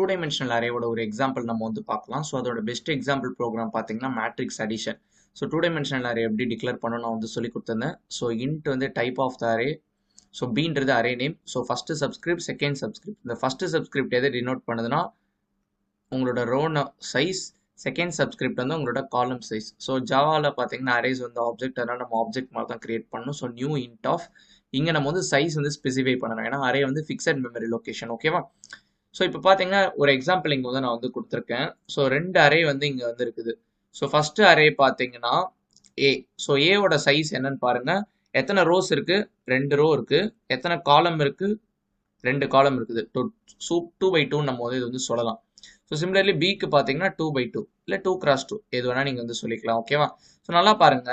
2 dimensional அரேவோட ஒரு example நம்ம வந்து பார்க்கலாம். ஸோ அதோட பெஸ்ட் எக்ஸாம்பிள் ப்ரோக்ராம் பார்த்தீங்கன்னா matrix addition. So 2 dimensional array எப்படி டிக்ளேர் பண்ணணும் நான் வந்து சொல்லி கொடுத்துருந்தேன். ஸோ இன்ட் வந்து type of the array. So பீன்றது array name. So first subscript second subscript. இந்த ஃபஸ்ட்டு சப்ஸ்கிரிப்ட் எதை டினோட் பண்ணுதுன்னா உங்களோட ரோ சைஸ், செகண்ட் சப்ஸ்கிரிப்ட் வந்து உங்களோட காலம் சைஸ். ஸோ ஜாவாவில் பார்த்தீங்கன்னா அரேஸ் வந்து ஆப்ஜெக்ட், அதனால் நம்ம ஆப்ஜெக்ட் மாதிரி தான் கிரியேட் பண்ணணும். ஸோ நியூ இன்ட் ஆஃப் இங்கே நம்ம வந்து சைஸ் வந்து ஸ்பெசிஃபை பண்ணணும், ஏன்னா அரே வந்து ஃபிக்ஸட் மெமரி லொக்கேஷன். ஓகேவா? ஸோ இப்போ பார்த்தீங்கன்னா ஒரு எக்ஸாம்பிள் இங்கே வந்து நான் வந்து கொடுத்துருக்கேன். ஸோ 2 அரே வந்து இங்கே வந்து இருக்குது. ஸோ ஃபஸ்ட்டு அரே பார்த்தீங்கன்னா ஏ. ஸோ ஏவோட சைஸ் என்னன்னு பாருங்க. எத்தனை ரோஸ் இருக்கு? 2 ரோ இருக்கு. எத்தனை காலம் இருக்கு? 2 காலம் இருக்குது. 2x2 நம்ம வந்து இது வந்து சொல்லலாம். ஸோ சிமிலர்லி பிக்கு பார்த்தீங்கன்னா 2x2 இல்லை 2x2 எது வேணா நீங்கள் வந்து சொல்லிக்கலாம். ஓகேவா? ஸோ நல்லா பாருங்க,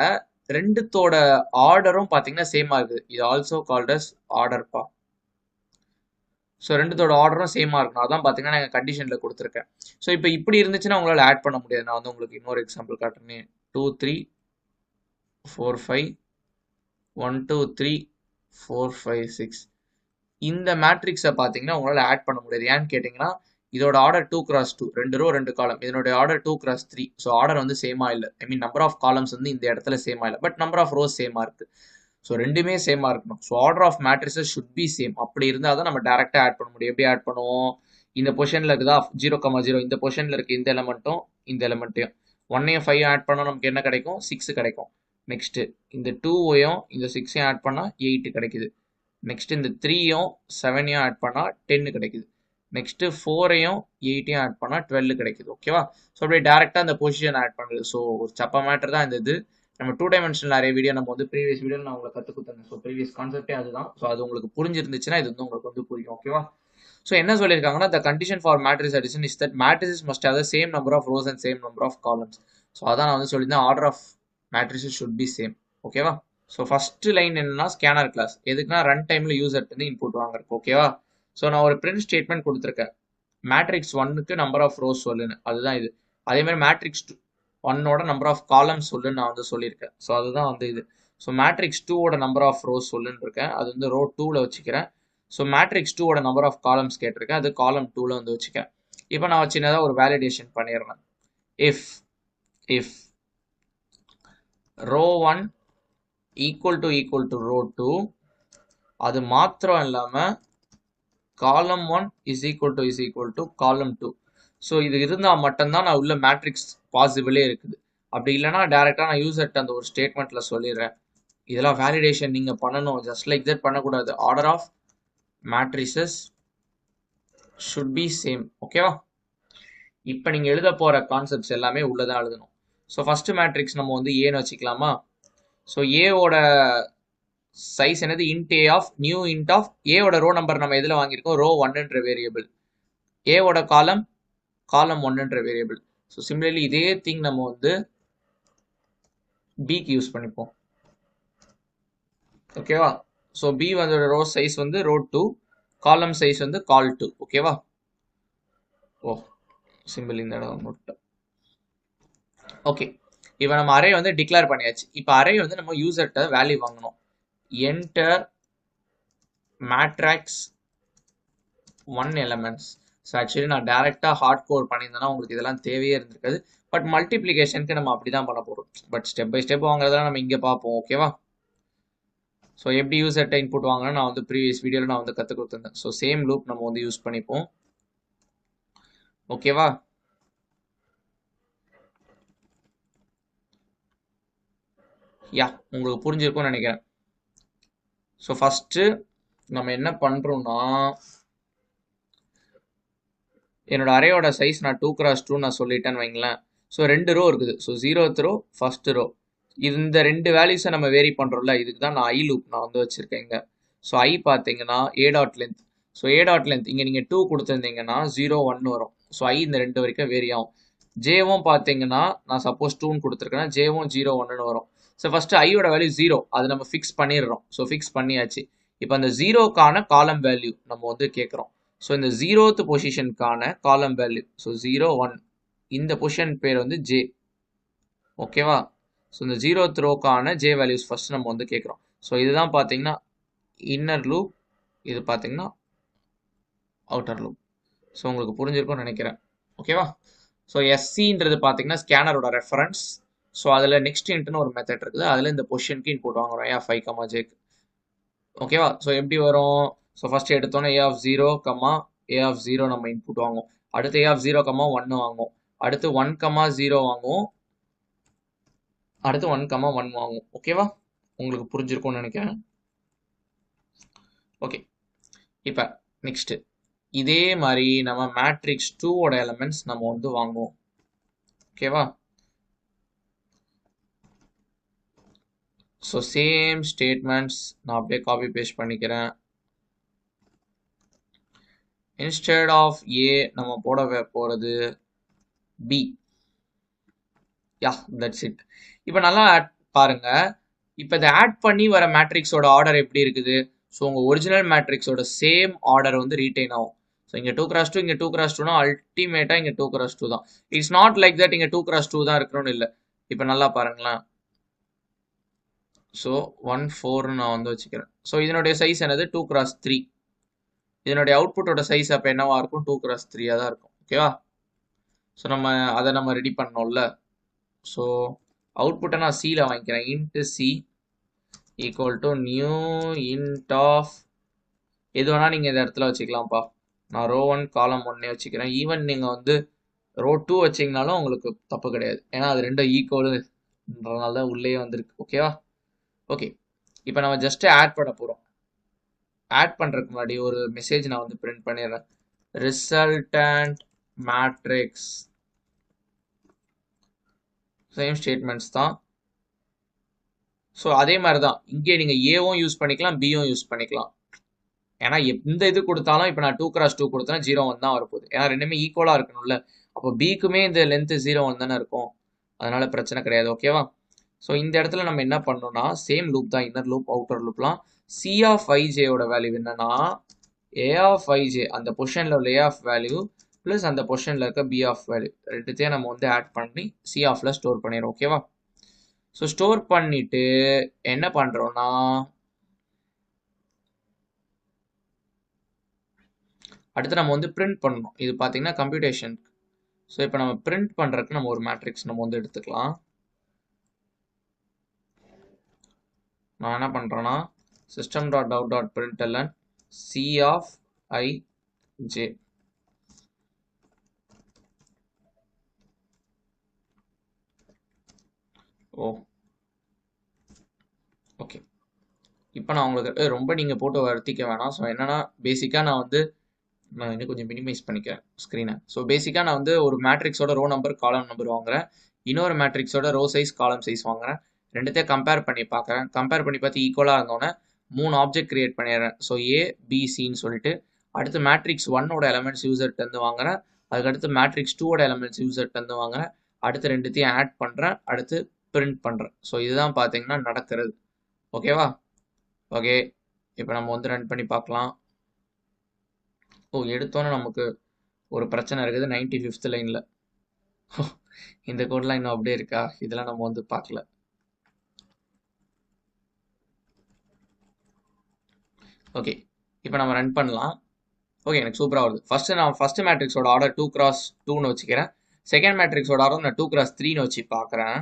ரெண்டுத்தோட ஆர்டரும் பார்த்தீங்கன்னா சேமாக இருக்குது. இது ஆல்சோ கால்ட் அஸ் ஆர்டர்ப்பா. ஸோ ரெண்டுத்தோட ஆர்டரும் சேமாக இருக்கணும். அதான் பார்த்தீங்கன்னா நான் கண்டிஷனில் கொடுத்துருக்கேன். ஸோ இப்போ இப்படி இருந்துச்சுன்னா உங்களால் ஆட் பண்ண முடியாது. நான் வந்து உங்களுக்கு இன்னொரு எக்ஸாம்பிள் காட்டுறேன். 2 3 4 5 1 2 3 4 5 6 இந்த மேட்ரிக்ஸை பார்த்தீங்கன்னா உங்களால் ஆட் பண்ண முடியாது. ஏன்னு கேட்டிங்கன்னா இதோட ஆர்டர் 2x2, 2 ரோ 2 காலம். இதனோட ஆர்டர் 2x3. ஸோ ஆர்டர் வந்து சேமா இல்லை. ஐ மீன் நம்பர் ஆஃப் காலம்ஸ் வந்து இந்த இடத்துல சேமா இல்லை, பட் நம்பர் ஆஃப் ரோஸ் சேமா இருக்கு. ஸோ ரெண்டுமே சேமா இருக்கணும். So order of matrices should be same. அப்படி இருந்தால் தான் நம்ம டேரெக்டாக ஆட் பண்ண முடியும். எப்படி ஆட் பண்ணுவோம்? இந்த பொசிஷனில் இருக்குதா 0,0, இந்த பொசிஷனில் இருக்க இந்த எலமெண்ட்டும் இந்த எலமெண்ட்டையும் 1ஐயும் 5 ஆட் பண்ணால் நமக்கு என்ன கிடைக்கும்? 6 கிடைக்கும். நெக்ஸ்ட்டு இந்த 2ஐயும் இந்த 6ஐயும் ஆட் பண்ணால் 8 கிடைக்குது. நெக்ஸ்ட் இந்த 3யும் 7ஐயும் ஆட் பண்ணால் 10 கிடைக்குது. நெக்ஸ்ட் 4ஐயும் 8ஐயும் ஆட் பண்ணால் 12 கிடைக்குது. ஓகேவா? ஸோ அப்படியே டேரெக்டாக அந்த பொசிஷன் ஆட் பண்ணுறது. ஸோ ஒரு சப்பா மேட்டர் தான் இந்த இது. நம்ம 2 dimensional அரே வீடியோ நம்ம வந்து ப்ரீவியஸ் வீடியோவில் நான் உங்களுக்கு கற்றுக் கொடுத்தேன். ஸோ ப்ரீவியஸ் கான்செப்டே அதுதான். ஸோ அது உங்களுக்கு புரிஞ்சிருந்துச்சுன்னா இது வந்து உங்களுக்கு வந்து புரியும். ஓகேவா? ஸோ என்ன சொல்லியிருக்காங்கன்னா, the condition for matrix addition is that matrix must have the same number of rows and same number of columns. So அதான் நான் வந்து சொல்லியிருந்தேன், order of matrix should be same. ஓகேவா? ஸோ ஃபர்ஸ்ட் லைன் என்னன்னா scanner class. எதுக்குன்னா run டைம்ல user வந்து input வாங்குறதுக்கு. ஓகேவா? ஸோ நான் ஒரு பிரிண்ட் ஸ்டேட்மெண்ட் கொடுத்துருக்கேன். மேட்ரிக்ஸ் 1க்கு நம்பர் ஆஃப் ரோஸ் சொல்லுன்னு, அதுதான் இது. அதே மாதிரி மேட்ரிக்ஸ் 1ஓட நம்பர் ஆஃப் காலம்ஸ் சொல்லுன்னு நான் வந்து சொல்லியிருக்கேன். ஸோ அதுதான் வந்து இது. ஸோ மேட்ரிக்ஸ் 2ஓட நம்பர் ஆஃப் ரோஸ் சொல்லுன்னு இருக்கேன், அது வந்து ரோ 2ல வச்சுக்கிறேன். ஸோ மேட்ரிக்ஸ் 2ஓட நம்பர் ஆஃப் காலம்ஸ் கேட்டிருக்கேன், அது காலம் 2ல வந்து வச்சுக்கேன். இப்போ நான் சின்னதாக ஒரு வேலிடேஷன் பண்ணிடுறேன். If row 1 equal to row 2, அது மாத்திரம் இல்லாமல் காலம் 1 இஸ் ஈக்குவல் டு காலம் 2. ஸோ இது இருந்தால் மட்டும்தான் நான் உள்ள மேட்ரிக்ஸ் பாசிபிளே இருக்குது. அப்படி இல்லைனா டேரெக்டாக நான் யூசர்கிட்ட அந்த ஒரு ஸ்டேட்மெண்ட்டில் சொல்லிடுறேன். இதெல்லாம் வேலிடேஷன் நீங்கள் பண்ணணும், ஜஸ்ட் லைக் தட் பண்ணக்கூடாது. Order of matrices should be same. ஓகேவா? இப்போ நீங்கள் எழுத போகிற கான்செப்ட்ஸ் எல்லாமே உள்ளதான் எழுதணும். ஸோ ஃபஸ்ட்டு மேட்ரிக்ஸ் நம்ம வந்து ஏன்னு வச்சுக்கலாமா? ஸோ ஏவோட சைஸ் என்னது? Int A of new int of ஏவோட ரோ நம்பர் நம்ம எதில் வாங்கியிருக்கோம்? ரோ 1ன்ற வேரியபிள். ஏவோட காலம் 1ன்ற வேரியபிள். ஸோ சிமிலர்லி இதே திங் நம்ம வந்து பிக்கு யூஸ் பண்ணிப்போம். ஓகேவா? ஸோ பி வந்து ரோ சைஸ் வந்து ரோ 2, காலம் சைஸ் வந்து கால் 2. ஓகேவா? ஓ சிம்பிள் இந்த இடம் நோட். ஓகே, இப்போ நம்ம அரே வந்து டிக்ளேர் பண்ணியாச்சு. இப்போ அரே வந்து நம்ம யூசர்கிட்ட வேல்யூ வாங்கணும். Enter matrix 1 elements. So actually நான் டேரெக்டாக ஹார்ட் கோர் பண்ணியிருந்தேன்னா உங்களுக்கு இதெல்லாம் தேவையே இருந்திருக்காது. பட் மல்டிப்ளிகேஷனுக்கு நம்ம அப்படி தான் பண்ண போகிறோம். பட் ஸ்டெப் பை ஸ்டெப் வாங்குறதெல்லாம் நம்ம இங்கே பார்ப்போம். ஓகேவா? ஸோ எப்படி யூசர்கிட்ட இன்புட் வாங்கணும் நான் வந்து ப்ரீவியஸ் வீடியோவில் நான் வந்து கற்றுக் கொடுத்துருந்தேன். ஸோ சேம் லூப் நம்ம வந்து யூஸ் பண்ணிப்போம். ஓகேவா? யா, உங்களுக்கு புரிஞ்சிருக்கும்னு நினைக்கிறேன். ஸோ ஃபஸ்ட்டு நம்ம என்ன பண்ணுறோம்னா, என்னோட அரேயோட சைஸ் நான் 2x2 நான் சொல்லிட்டேன்னு வைங்களேன். ஸோ 2 ரோ இருக்குது. So 0th row, first row. இந்த 2 வேல்யூஸை நம்ம வேரி பண்ணுறோம்ல, இதுக்கு தான் நான் ஐ லூப் நான் வந்து வச்சுருக்கேன் இங்கே. ஸோ ஐ பார்த்தீங்கன்னா A dot length. So A dot length இங்கே நீங்கள் 2 கொடுத்துருந்தீங்கன்னா 0 1 வரும். ஸோ ஐ இந்த 2 வரைக்கும் வேரி ஆகும். ஜேவும் பார்த்தீங்கன்னா நான் சப்போஸ் 2ன்னு கொடுத்துருக்கேன்னா ஜேவும் 0 1ன்னு வரும். ஸோ ஃபஸ்ட்டு ஐயோட வேல்யூ 0, அது நம்ம ஃபிக்ஸ் பண்ணிடுறோம். ஸோ ஃபிக்ஸ் பண்ணியாச்சு. இப்போ அந்த 0க்கான காலம் வேல்யூ நம்ம வந்து கேட்குறோம். ஸோ இந்த 0th பொசிஷனுக்கான காலம் வேல்யூ. ஸோ 0 1 இந்த பொசிஷன் பேர் வந்து ஜே. ஓகேவா? ஸோ இந்த 0th ரோக்கான ஜே வேல்யூஸ் ஃபர்ஸ்ட் நம்ம வந்து கேட்குறோம். ஸோ இதுதான் பார்த்தீங்கன்னா இன்னர் லூப், இது பார்த்தீங்கன்னா அவுட்டர் லூப். ஸோ உங்களுக்கு புரிஞ்சிருக்கும்னு நினைக்கிறேன். ஓகேவா? ஸோ எஸ்சின்றது பார்த்தீங்கன்னா ஸ்கேனரோட ரெஃபரன்ஸ். ஸோ அதில் நெக்ஸ்ட் இன்ட்னு ஒரு மெத்தட் இருக்குது. அதில் இந்த பொசிஷனுக்கு இன்புட் வாங்குறோம் ஏ ஆஃப் 5 கமா ஜேக்கு. ஓகேவா? ஸோ எப்படி வரும்? ஸோ ஃபர்ஸ்ட் எடுத்தோன்னே ஏ ஆஃப் 0 கமா ஏ ஆஃப் 0 நம்ம இன்புட் வாங்குவோம். அடுத்து ஏ ஆஃப் 0 கமா 1 வாங்குவோம். அடுத்து 1 கமா 0 வாங்குவோம். அடுத்து 1 கமா 1 வாங்குவோம். ஓகேவா? உங்களுக்கு புரிஞ்சிருக்கும்னு நினைக்கிறேன். ஓகே, இப்போ நெக்ஸ்ட் இதே மாதிரி நம்ம மேட்ரிக்ஸ் 2 ஓட எலமெண்ட்ஸ் நம்ம வந்து வாங்குவோம். ஓகேவா? ஸோ சேம் ஸ்டேட்மெண்ட்ஸ் நான் அப்படியே காப்பி பேஸ்ட் பண்ணிக்கிறேன். இன்ஸ்டெட் ஆஃப் ஏ நம்ம போட போகிறது பி. Yeah, that's it. இப்போ நல்லா பாருங்க. இப்போ இதை ஆட் பண்ணி வர மேட்ரிக்ஸோட ஆர்டர் எப்படி இருக்குது? ஸோ உங்கள் ஒரிஜினல் மேட்ரிக்ஸோட சேம் ஆர்டர் வந்து ரீட்டைன் ஆகும். ஸோ இங்கே 2x2 இங்கே 2x2னா அல்டிமேட்டாக இங்கே 2x2 தான். இட்ஸ் நாட் லைக் தட் இங்கே 2x2 தான் இருக்கணும்னு இல்லை. இப்போ நல்லா பாருங்களேன். ஸோ 1 4 நான் வந்து வச்சுக்கிறேன். ஸோ இதனுடைய சைஸ் என்னது? 2x3. இதனுடைய அவுட்புட்டோட சைஸ் அப்போ என்னவா இருக்கும்? 2x3 தான் இருக்கும். ஓகேவா? ஸோ அதை நம்ம ரெடி பண்ணோம்ல. ஸோ அவுட்புட்டை நான் சியில் வாங்கிக்கிறேன். Int C equal to new int of எது வேணால் நீங்கள் இந்த இடத்துல வச்சுக்கலாம்ப்பா. நான் ரோ 1 காலம் 1 வச்சுக்கிறேன். ஈவன் நீங்கள் வந்து ரோ 2 வச்சிங்கனாலும் உங்களுக்கு தப்பு கிடையாது. ஏன்னா அது ரெண்டும் ஈக்குவலுன்றதுனால தான் உள்ளே வந்திருக்கு. ஓகேவா? ஓகே, இப்போ நம்ம ஜஸ்ட் ஆட் பண்ண போகிறோம். ஆட் பண்ணுறதுக்கு முன்னாடி ஒரு மெசேஜ் நான் வந்து பிரிண்ட் பண்ணிடுறேன். ரிசல்டன்ட் மேட்ரிக்ஸ் சேம் ஸ்டேட்மெண்ட்ஸ் தான். ஸோ அதே மாதிரி தான் இங்கே நீங்கள் ஏவும் யூஸ் பண்ணிக்கலாம், பியும் யூஸ் பண்ணிக்கலாம். ஏன்னா எந்த இது கொடுத்தாலும் இப்போ நான் 2x2 கொடுத்தேன்னா 0 1 தான் வரப்போகுது. ஏன்னா ரெண்டுமே ஈக்குவலாக இருக்கணும்ல. அப்போ பிக்குமே இந்த லென்த்து 0 1 தானே இருக்கும். அதனால பிரச்சனை கிடையாது. ஓகேவா? ஸோ இந்த இடத்துல நம்ம என்ன பண்ணோம்னா சேம் லூப் தான், இன்னர் லூப் அவுட்டர் லூப்லாம். சி ஆஃப் ஐஜேயோட வேல்யூ என்னன்னா ஏ ஆஃப் ஐஜே, அந்த பொசிஷனில் உள்ள ஏ ஆஃப் வேல்யூ ப்ளஸ் அந்த பொசிஷனில் இருக்க பி ஆஃப் வேல்யூ ரெண்டுத்தையும் நம்ம வந்து ஆட் பண்ணி சி ஆஃப்ல ஸ்டோர் பண்ணிடுறோம். ஓகேவா? ஸோ ஸ்டோர் பண்ணிட்டு என்ன பண்ணுறோம்னா அடுத்து நம்ம வந்து பிரிண்ட் பண்ணணும். இது பார்த்தீங்கன்னா கம்ப்யூட்டேஷன். ஸோ இப்போ நம்ம பிரிண்ட் பண்ணுறதுக்கு நம்ம ஒரு மேட்ரிக்ஸ் நம்ம வந்து எடுத்துக்கலாம். நான் என்ன பண்ணுறேன்னா system.out.println C of I J. Okay, இப்போ நான் உங்களுக்கு ரொம்ப நீங்கள் போட்டு வருத்திக்க வேணாம். ஸோ என்னன்னா பேசிக்காக நான் இன்னும் கொஞ்சம் மினிமைஸ் பண்ணிக்கிறேன் ஸ்க்ரீனை. ஸோ பேசிக்காக நான் வந்து ஒரு மேட்ரிக்ஸோட ரோ நம்பர் காலம் நம்பர் வாங்குறேன். இன்னொரு மேட்ரிக்ஸோட ரோ சைஸ் காலம் சைஸ் வாங்குறேன். ரெண்டுத்தையும் கம்பேர் பண்ணி பார்க்குறேன். கம்பேர் பண்ணி பார்த்து ஈக்குவலாக இருந்தோன்னே 3 ஆப்ஜெக்ட் கிரியேட் பண்ணிடுறேன். ஸோ ஏ பி சின்னு சொல்லிட்டு அடுத்து மேட்ரிக்ஸ் 1ஓட எலமெண்ட்ஸ் யூசர்ட்டேருந்து வாங்குறேன். அதுக்கடுத்து மேட்ரிக்ஸ் 2ஓட எலமெண்ட்ஸ் யூசர்ட்டேருந்து வாங்குறேன். அடுத்து ரெண்டுத்தையும் ஆட் பண்ணுறேன். அடுத்து பிரிண்ட் பண்ணுறேன். ஸோ இதுதான் பார்த்தீங்கன்னா நடக்கிறது. ஓகேவா? ஓகே, இப்போ நம்ம வந்து ரன் பண்ணி பார்க்கலாம். எடுத்தோன்னே நமக்கு ஒரு பிரச்சனை இருக்குது 95th லைனில். இந்த கோட்லாம் இன்னும் அப்படியே இருக்கா? இதெல்லாம் நம்ம வந்து பார்க்கல. ஓகே, இப்போ நம்ம ரன் பண்ணலாம். ஓகே, எனக்கு சூப்பராக வருது. ஃபர்ஸ்ட் மேட்ரிக்ஸோட ஆர்டர் 2x2ன்னு வச்சுக்கிறேன். செகண்ட் மேட்ரிக்ஸோட ஆர்டர் நான் 2x3ன்னு வச்சு பார்க்குறேன்.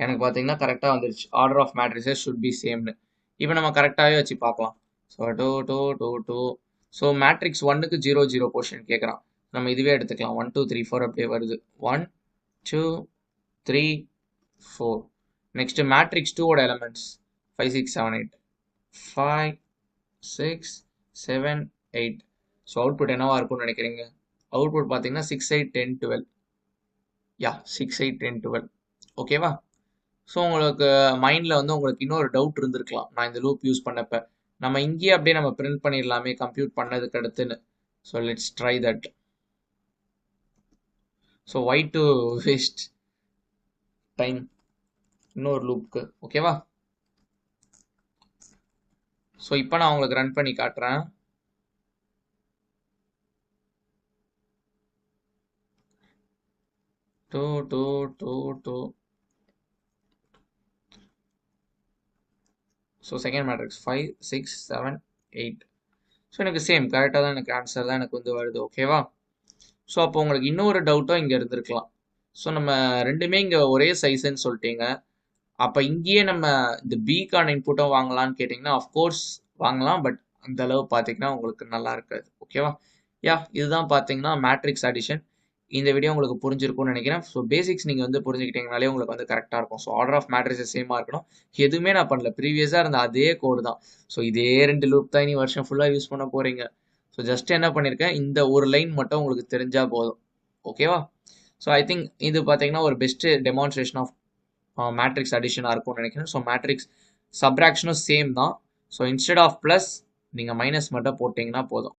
எனக்கு பார்த்தீங்கன்னா கரெக்டாக வந்துருச்சு. Order of matrices should be சேம்னு. இப்போ நம்ம கரெக்டாகவே வச்சு பார்க்கலாம். ஸோ 2 2 2 2. ஸோ மேட்ரிக்ஸ் 1க்கு 0 0 பொசிஷன் கேட்குறான். நம்ம இதுவே எடுத்துக்கலாம். 1 2 3 4 அப்படியே வருது. 1 2 3 4. நெக்ஸ்ட் மேட்ரிக்ஸ் 2ஓட எலமெண்ட்ஸ் 5 6 7 8. 5 6 7 8. ஸோ அவுட்புட் என்னவா இருக்கும்னு நினைக்கிறீங்க? அவுட்புட் பார்த்தீங்கன்னா 6 8 10 12. யா, 6 8 10 12. ஓகேவா? ஸோ உங்களுக்கு மைண்டில் வந்து உங்களுக்கு இன்னொரு டவுட் இருந்திருக்கலாம். நான் இந்த லூப் யூஸ் பண்ணப்ப நம்ம இங்கேயே அப்படியே நம்ம பிரிண்ட் பண்ணிடலாமே கம்ப்யூட் பண்ணதுக்கு அடுத்துன்னு. So let's try that. So why to waste time இன்னொரு லூப்க்கு. ஓகேவா? ஸோ இப்போ நான் உங்களுக்கு ரன் பண்ணி காட்டுறேன். Two two two two. So second matrix 5 6 7 8. So எனக்கு சேம் கரெக்டாக தான் எனக்கு ஆன்சர் தான் எனக்கு வந்து வருது. ஓகேவா? ஸோ அப்போ உங்களுக்கு இன்னொரு டவுட்டும் இங்கே இருந்திருக்கலாம். ஸோ நம்ம ரெண்டுமே இங்கே ஒரே சைஸ்ன்னு சொல்லிட்டீங்க. அப்போ இங்கேயே நம்ம இந்த பிக்கான இன்புட்டும் வாங்கலாம்னு கேட்டிங்கன்னா அஃப்கோர்ஸ் வாங்கலாம். பட் அந்த அளவு பார்த்தீங்கன்னா உங்களுக்கு நல்லா இருக்காது. ஓகேவா? இதுதான் பார்த்தீங்கன்னா மேட்ரிக்ஸ் அடிஷன். இந்த வீடியோ உங்களுக்கு புரிஞ்சிருக்கும்னு நினைக்கிறேன். ஸோ பேசிக்ஸ் நீங்கள் வந்து புரிஞ்சுக்கிட்டீங்கனாலே உங்களுக்கு வந்து கரெக்டாக இருக்கும். ஸோ ஆர்டர் ஆஃப் மேட்ரிக்ஸஸ் சேமாக இருக்கணும். எதுவுமே நான் பண்ணல, ப்ரீவியஸாக இருந்த அதே கோடு தான். ஸோ இதே 2 லூப் தான் இனி வருஷம் ஃபுல்லாக யூஸ் பண்ண போகிறீங்க. ஸோ ஜஸ்ட் என்ன பண்ணியிருக்கேன், இந்த ஒரு லைன் மட்டும் உங்களுக்கு தெரிஞ்சால் போதும். ஓகேவா? ஸோ ஐ திங்க் இது பார்த்தீங்கன்னா ஒரு பெஸ்ட்டு டெமான்ஸ்ட்ரேஷன் ஆஃப் மேட்ரிக்ஸ் அடிஷனாக இருக்கும்னு நினைக்கிறேன். ஸோ மேட்ரிக்ஸ் சப்ராக்ஷனும் சேம் தான். ஸோ இன்ஸ்டெட் ஆஃப் ப்ளஸ் நீங்கள் மைனஸ் மட்டும் போட்டிங்கன்னா போதும்.